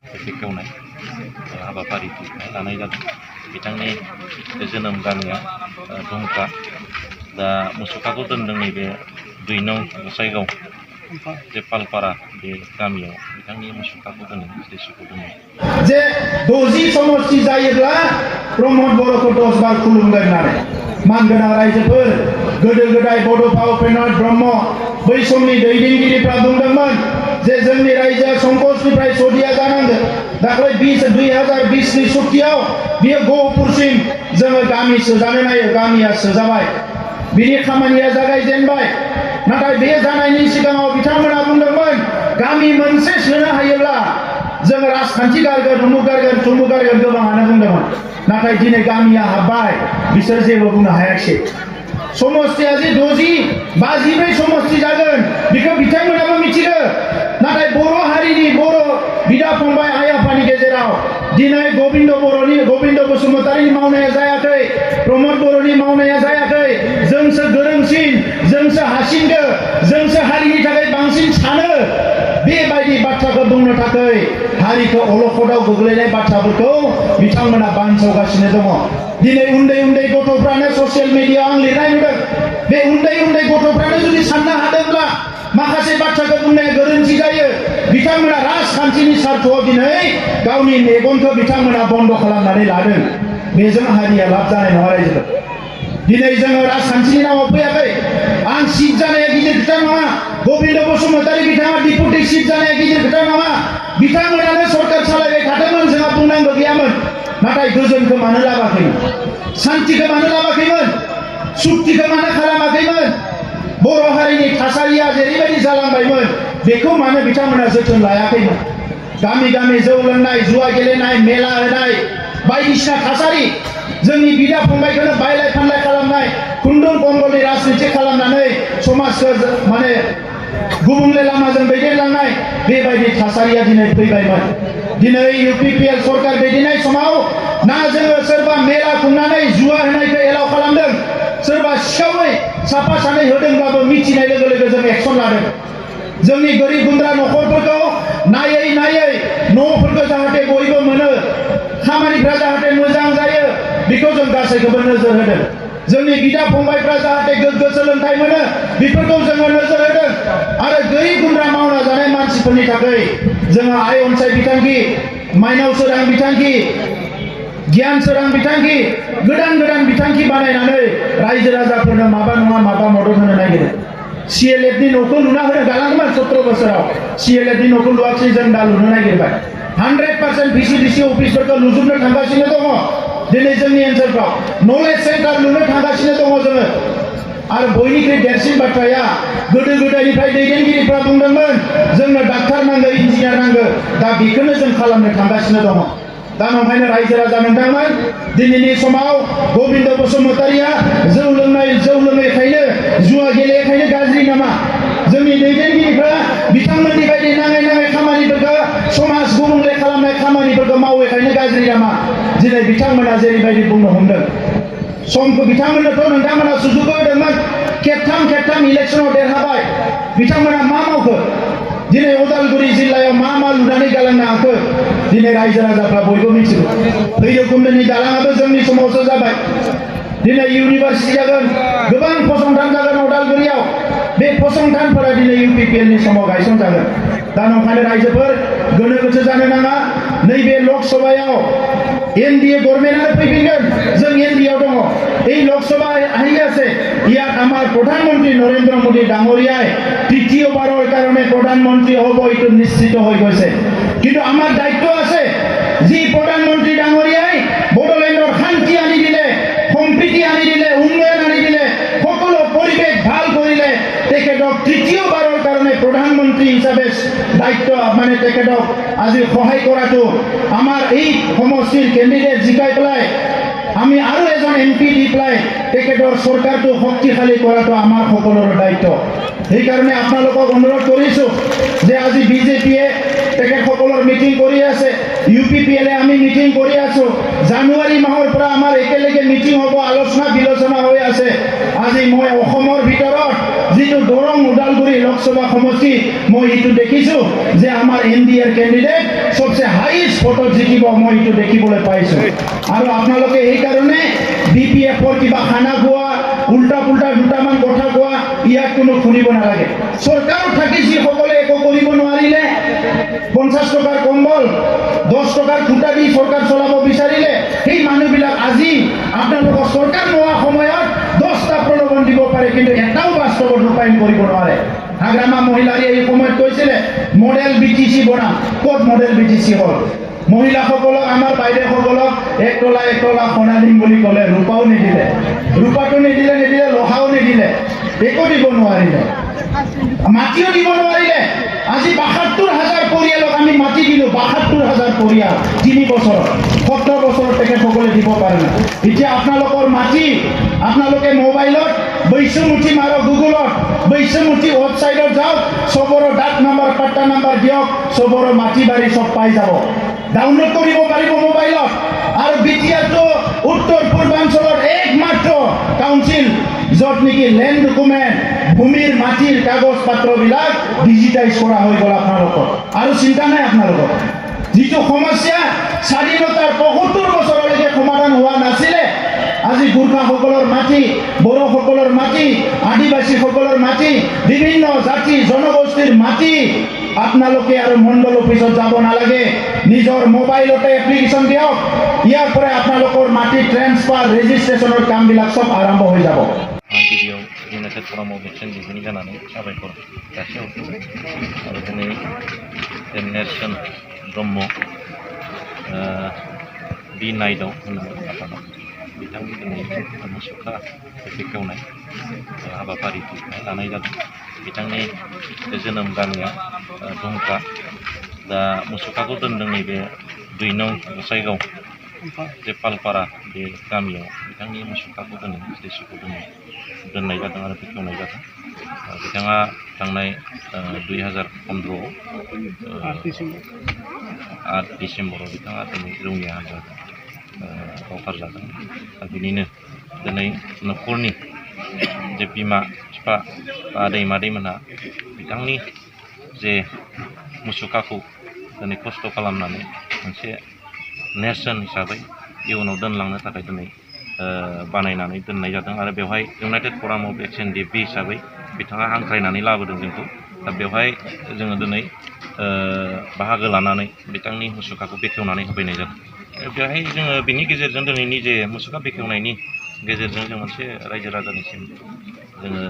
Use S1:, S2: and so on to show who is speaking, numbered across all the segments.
S1: बेखेवनाय हाबाफारि लानाय जादों। बिथांनि जोनोम गामिया दुमका, दा मुसुखाखौ दोनदों नैबे 2 नं गसाइगाव जे पालपारा बे गामियाव बिथांनि मुसुखाखौ दोनो, स्टेचुखौ दोनो।
S2: जे 60 समष्टि जायोब्ला प्रमद बर'खौ 10 बार खुलुमगोन होननानै मानगोनां रायजोफोर, गोदो गोदाय बड'फा उपेन्द्रनाथ ब्रह्म बै समनि दैदेनगिरिफ्रा बुंदोंमोन जे जोंनि रायजोआ संकसनिफ्राय सदिया जानांगोन। दाख्लै 2020 नि सुक्तियाव बियो गहपुरसिम जोङो गामि सोजानो नायो, गामिया सोजाबाय, बिनि खामानिया जागायजेनबाय। नाथाय बे जानायनि सिगाङाव बिथांमोना बुंदोंमोन गामि मोनसे सोनो हायोब्ला जों राजखान्थि गारगोन, उमुक गारगोन, थुमुक गारगोन, गोबाङानो बुंदोंमोन। नाथाय दिनै गामिया हाबबाय, बिसोर जेबो बुंनो हायाखिसै। समष्टिया जे 52 समष्टि जागोन बेखौ बिथांमोनाबो मिथिगौ। नाथाय बर' हारिनि बर' बिदा फंबाय आइ आफानि गेजेराव दिनै गबिन्द बसुमतारिनि मावनाया जायाखै, प्रमद बर'नि मावनाया जायाखै। जोंसो गोरोंसिन, जोंसो हासिनदो, जोंसो हारिनि थाखाय बांसिन सानो, बेबायदि बाथ्राखौ बुंनो थाखाय हारिखौ अलखदाव गोग्लैनाय बाथ्राफोरखौ बिथांमोना बानसावगासिनो दङ। दिनै उन्दै उन्दै गथ'फ्रानो ससियेल मिडियाआव आं लिरनाय नुदों, बे उन्दै उन्दै गथ'फ्रानो जुदि साननो हादोंब्ला माखासे बाथ्राखौ बुंनाया गोरोन्थि जायो। बिथांमोना राजखान्थिनि स्वार्थआव दिनै गावनि मेगनखौ बिथांमोना बन्द खालामनानै लादों। बेजों हारिया लाब जानाय नङा रायजोफोर। दिनै जोङो राजखान्थिनि नामाव फैयाखै। आं सिट जानाया गिदिर खोथा नङा, गबिन्द बसुमतारी बिथाङा डिपुटि सिट जानाया गिदिर खोथा नङा। बिथांमोनानो सरकार सालायबाय थादोंमोन, जोंहा बुंनांगौ गैयामोन। नाथाय गोजोनखौ मानो लाबाखैमोन, शान्तिखौ मानो लाबाखैमोन, सुक्तिखौ मानो खालामाखैमोन? बर' हारिनि थासारिया जेरैबायदि जालांबायमोन बेखौ मानो बिथांमोना जोथोन लायाखैमोन? गामि गामि जौ लोंनाय, जुवा गेलेनाय, मेला होनाय, बायदिसिना थासारि, जोंनि बिदा फंबायखौनो बायलाय फानलाय खालामनाय, खुन्दुं कम्बलनि राजनिति खालामनानै समाजखौ माने गुबुंले लामाजों दैदेनलांनाय, बेबायदि थासारिया दिनै फैबायमोन। दिनै UPPL सरकार दैदेननाय समाव ना जोङो सोरबा मेला खुंनानै जुवा होनायखौ एलाव खालामदों, सोरबा सिखावै साफा सानै होदोंब्लाबो मिथिनाय लोगो लोगो जों एक्सन लादों। जोंनि गोरिब गुन्द्रा न'खरफोरखौ नायै नायै न'फोरखौ जाहाथे बयबो मोनो, खामानिफ्रा जाहाथे मोजां जायो, बेखौ जों गासैखौबो नोजोर होदों। जोंनि बिदा फंबायफ्रा जाहाथे गोग्गो सोलोंथाइ मोनो, बेफोरखौ जोङो नोजोर होदों। आरो गोरिब गुन्द्रा मावना जानाय मानसिफोरनि थाखाय जोङो आइ अनसाय बिथांखि, माइनाव सोरां बिथांखि, गियान सोरां बिथांखि, गोदान गोदान बिथांखि बानायनानै रायजो राजाफोरनो माबा नङा माबा मदद होनो नागिरो। CLF नि न'खौ लुना होनो गालांदोंमोन 17 बोसोराव, CLF नि न'खौ लुवाखै, जों दा लुनो नागिरबाय। 100% VCDC अफिसफोरखौ लुजोबनो थांगासिनो दङ दिनै जोंनि ओनसोलफ्राव, नलेज सेन्टार लुनो थांगासिनो दङ जोङो। आरो बयनिख्रुइ देरसिन बाथ्राया, गोदो गोदायनिफ्राय दैदेनगिरिफ्रा बुंदोंमोन जोंनो डाक्टार नांगौ, इन्जिनियार नांगौ, दा बेखौनो जों खालामनो थांगासिनो दङ। दा नंखायनो रायजो राजा नोंथांमोन, दिनैनि समाव गबिन्द बसुमतारिया जौ लोङैखायनो, जुवा गेलेयैखायनो गाज्रि नामा? जोंनि दैदेनगिरिफ्रा बिथांमोननि बायदि नाङै नाङै खामानिफोरखौ, समाज गुबुंले खालामनाय खामानिफोरखौ मावैखायनो गाज्रि नामा? दिनै बिथांमोना जेरैबायदि बुंनो हमदों, समखौ बिथांमोननोथ' नोंथांमोना सुजुग होदोंमोन, खेबथाम इलेक्सनाव देरहाबाय। बिथांमोना मा मावखो? दिनै उदालगुरि जिल्लायाव मा मा लुनानै गालांनो हाखो? दिनै रायजो राजाफ्रा बयबो मिथिगौ। भैरबकुन्दनि दालाङाबो जोंनि समावसो जाबाय। दिनै इउनिभार्सिटि जागोन, गोबां फसंथान जागोन उदालगुरियाव। बे फसंथानफोरा दिनै UPPL नि समाव गायसनजागोन। दा नंखायनो रायजोफोर गोनो गोथो जानो नाङा। नैबे लकसभायाव NDA गभर्नमेन्टआनो फैफिनगोन, जों NDA आव दङ। এই লোকসভা আহি আছে, ইয়াত আমাৰ প্ৰধানমন্ত্ৰী নৰেন্দ্ৰ মোদী ডাঙৰীয়াই তৃতীয়বাৰৰ কাৰণে প্ৰধানমন্ত্ৰী হ'ব, এইটো নিশ্চিত হৈ গৈছে। কিন্তু আমাৰ দায়িত্ব আছে, যি প্ৰধানমন্ত্ৰী ডাঙৰীয়াই বড়োলেণ্ডৰ শান্তি আনি দিলে, সম্প্ৰীতি আনি দিলে, উন্নয়ন আনি দিলে, সকলো পৰিৱেশ ভাল কৰিলে, তেখেতক তৃতীয়বাৰৰ কাৰণে প্ৰধানমন্ত্ৰী হিচাপে দায়িত্ব মানে তেখেতক আজি সহায় কৰাটো, আমাৰ এই সমষ্টিৰ কেণ্ডিডেট জিকাই পেলাই আমি আৰু এজন MP দি পেলাই তেখেতৰ চৰকাৰটো শক্তিশালী কৰাটো আমাৰ সকলোৰে দায়িত্ব। সেইকাৰণে আপোনালোকক অনুৰোধ কৰিছোঁ যে আজি BJPয়ে তেখেতসকলৰ মিটিং কৰি আছে, UPPLে আমি মিটিং কৰি আছো। জানুৱাৰী মাহৰ পৰা আমাৰ একেলগে মিটিং হ'ব, আলোচনা বিলোচনা হৈ আছে। আজি মই অসমৰ ভিতৰত যিটো দৰং ওদালগুৰি লোকসভা সমষ্টি, মই এইটো দেখিছোঁ যে আমাৰ NDAৰ কেণ্ডিডেট সবচে হাইয়েষ্ট স্পটত জিকিব মই এইটো দেখিবলৈ পাইছোঁ আৰু আপোনালোকে সেইকাৰণে BPF-ৰ কিবা খানা খোৱা উল্টা পুল্টা দুটামান কথা কোৱা ইয়াত কোনো শুনিব নালাগে চৰকাৰত থাকি যিসকলে একো কৰিব নোৱাৰিলে 50 টকাৰ কম্বল 10 টকাৰ খুঁটা দি চৰকাৰ চলাব বিচাৰিলে সেই মানুহবিলাক আজি আপোনালোকৰ চৰকাৰ নোহোৱা সময়ত 10টা প্ৰলোভন দিব পাৰে কিন্তু এটাও বাস্তৱত ৰূপায়ণ কৰিব নোৱাৰে হাগ্ৰামা মহিলাৰে এই সময়ত কৈছিলে মডেল BTC বনাম ক'ত মডেল BTC হ'ল মহিলাসকলক আমাৰ বাইদেউসকলক 1 তোলা সোণা দিম বুলি ক'লে ৰূপাও নিদিলে ৰূপাটো নিদিলে লোহাও নিদিলে একো দিব নোৱাৰিলে মাটিও দিব নোৱাৰিলে আজি ৭২,০০০ পৰিয়ালক আমি মাটি দিলো ৭২,০০০ পৰিয়াল 3 বছৰত 17 বছৰত তেখেতসকলে দিব পাৰে না এতিয়া আপোনালোকৰ মাটি আপোনালোকে মোবাইলত বৈশ্যমুঠি মাৰক গুগলত বৈশ্যমুঠি ৱেবছাইটত যাওক চবৰৰ ডাক নম্বৰ পাট্টা নম্বৰ দিয়ক চবৰৰ মাটি বাৰী চব পাই যাব ডাউনলোড কৰিব পাৰিব মোবাইলত আৰু বিটিআৰটো উত্তৰ পূৰ্বাঞ্চলৰ একমাত্ৰ কাউন্সিল য'ত নেকি লেণ্ড ডকুমেণ্ট ভূমিৰ মাটিৰ কাগজ পত্ৰবিলাক ডিজিটাইজ কৰা হৈ গ'ল আপোনালোকৰ আৰু চিন্তা নাই আপোনালোকৰ যিটো সমস্যা স্বাধীনতাৰ ৭৫ বছৰলৈকে সমাধান হোৱা নাছিলে আজি গোৰ্খাসকলৰ মাটি বড়োসকলৰ মাটি আদিবাসীসকলৰ মাটি বিভিন্ন জাতি জনগোষ্ঠীৰ মাটি আপোনালোকে আৰু মণ্ডল অফিচত যাব নালাগে নিজৰ মোবাইলতে এপ্লিকেশ্যন দিয়ক ইয়াৰ পৰা আপোনালোকৰ মাটি ট্ৰেন্সফাৰ ৰেজিষ্ট্ৰেশ্যনৰ কামবিলাক সব আৰম্ভ হৈ যাব
S1: गिबियाव इउनाइटेड फराम अफ एक्सन दिहुननि जानानै साबायखर जासिहरबाय आरो दिनै नेरसोन ब्रह्म बि नाइटआव होनोमोन आफादाव बिथांनि दिनै मुसुखा बेखेवनाय हाबाफारि लानाय जादों बिथांनि जोनोम गामिया दुमका दा मुसुखाखौ दोनदों नैबे 2 नं गसाइगाव जे पालपारा बे गामियाव बिथांनि मुसुखाखौ स्टेचुखौ दोननाय जादों आरो बेखेवनाय जादों बिथाङा थांनाय 2015 8 डिसेम्बराव बिथाङा दिनै रौनिया हान्जाजों गावथारजादों बिनिनो दिनै न'खरनि जे बिमा बिफा आदै मादैमोनहा बिथांनि जे मुसुखाखौ दिनै खस्थ' खालामनानै मोनसे नेरसोन हिसाबै इयुनाव दोनलांनो थाखाय दिनै बानायनानै दोननाय जादों आरो बेवहाय इउनाइटेड फराम अफ एक्सन DP हिसाबै बिथाङा हांख्रायनानै लाबोदों जोंखौ दा बेवहाय जोङो दिनै बाहागो लानानै बिथांनि मुसुखाखौ बेखेवनानै होफैनाय जादों बेवहाय जोङो बिनि गेजेरजों दिनैनि जे मुसुखा बेखेवनायनि गेजेरजों जों मोनसे रायजो राजानिसिम जोङो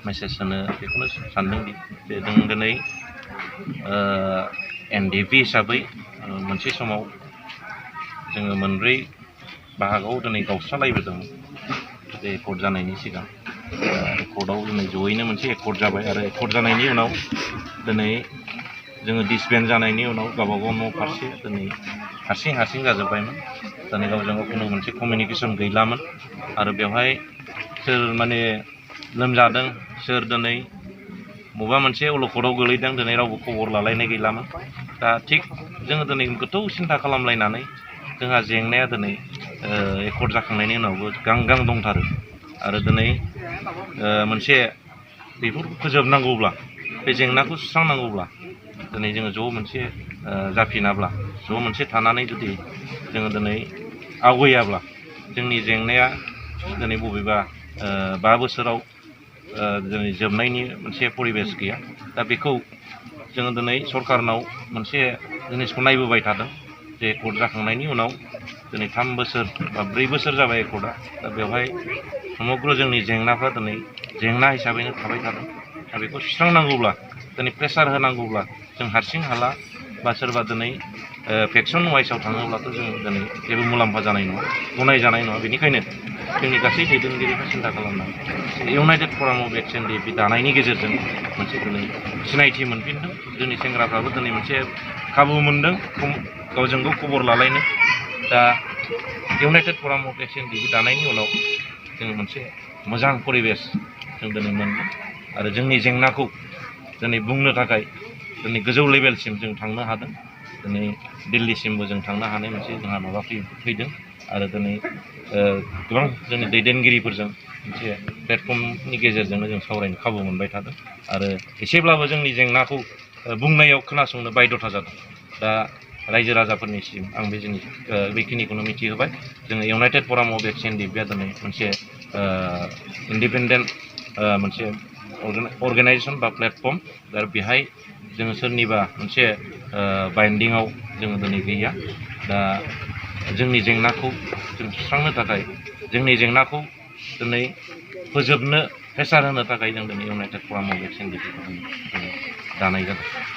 S1: मेसेज होनो बेखौनो सानदोंदि जे जों दिनै NDP हिसाबै मोनसे समाव जोङो मोनब्रै बाहागोआव दिनै गावस्रालायबोदों बे एकर्ड जानायनि सिगां एकर्डआव दिनै जयैनो मोनसे एकर्ड जाबाय आरो एकर्ड जानायनि उनाव दिनै जोङो डिसबेन्ड जानायनि उनाव गावबागाव न' फारसे दिनै हारसिं जाजोब्बायमोन दिनै गावजों गाव खुनु मोनसे कमिउनिकेसन गैलामोन आरो बेवहाय सोर माने लोमजादों सोर दिनै बबेबा मोनसे अलखदाव गोलैदों दिनै रावबो खबर लालायनाय गैलामोन दा थिग जोङो दिनै गोथौ सिन्था खालामलायनानै जोंहा जेंनाया दिनै एकर्ड जाखांनायनि उनावबो गांगां दंथारो आरो दिनै मोनसे बेफोरखौ फोजोबनांगौब्ला बे जेंनाखौ सुस्रांनांगौब्ला दिनै जोङो ज' मोनसे जाफिनाब्ला ज' मोनसे थानानै जुदि जोङो दिनै आवगायाब्ला जोंनि जेंनाया दिनै बबेबा 5 बोसोराव दिनै जोबनायनि मोनसे परिबेस गैया दा बेखौ जोङो दिनै सरकारनाव मोनसे जिनिसखौ नायबोबाय थादों जे एकर्ड जाखांनायनि उनाव दिनै 3 बोसोर बा 4 बोसोर जाबाय एकर्डआ दा बेवहाय समग्र जोंनि जेंनाफ्रा दिनै जेंना हिसाबैनो थाबाय थादों दा बेखौ सुस्रांनांगौब्ला दिनै प्रेसार होनांगौब्ला जों हारसिं हाला बा सोरबा दिनै फेक्सन वाइसआव थाङोब्लाथ' जों दिनै जेबो मुलाम्फा जानाय नङा गनायजानाय नङा बेनिखायनो जोंनि गासै दैदेनगिरिफ्रा सिन्था खालामनानै इउनाइटेड फराम अफ एक्सन DP दानायनि गेजेरजों मोनसे दिनै सिनायथि मोनफिनदों जोंनि सेंग्राफ्राबो दिनै मोनसे खाबु मोनदों गावजों गाव खबर लालायनो दा इउनाइटेड फराम अफ एक्सन DP दानायनि उनाव जों मोनसे मोजां परिबेस जों दिनै मोनदों आरो जोंनि जेंनाखौ दिनै बुंनो थाखाय दिनै गोजौ लेभेलसिम जों थांनो हादों दिनै दिल्लीसिमबो जों थांनो हानाय मोनसे जोंहा माबा फैदों आरो दिनै गोबां जोंनि दैदेनगिरिफोरजों मोनसे प्लेटफर्मनि गेजेरजोंनो जों सावरायनो खाबु मोनबाय थादों आरो एसेब्लाबो जोंनि जेंनाखौ बुंनायाव खोनासंनो बायध'था जादों दा रायजो राजाफोरनिसिम आं बेखिनिखौनो मिथिहोबाय जोङो इउनाइटेड फराम अफ एक्स एनडिपिआ दिनै मोनसे इन्डिपेन्डेन्ट मोनसे अर्गेनाइजेसन बा प्लेटफर्म दा बेहाय जोङो सोरनिबा मोनसे बाइन्डिंआव जोङो दिनै गैया दा जोंनि जेंनाखौ जों सुस्रांनो थाखाय जोंनि जेंनाखौ दिनै फोजोबनो फेसार होनो थाखाय जों दिनै इउनाइटेड फराम अफ एक्स एनडिपिखौ दानाय जादों।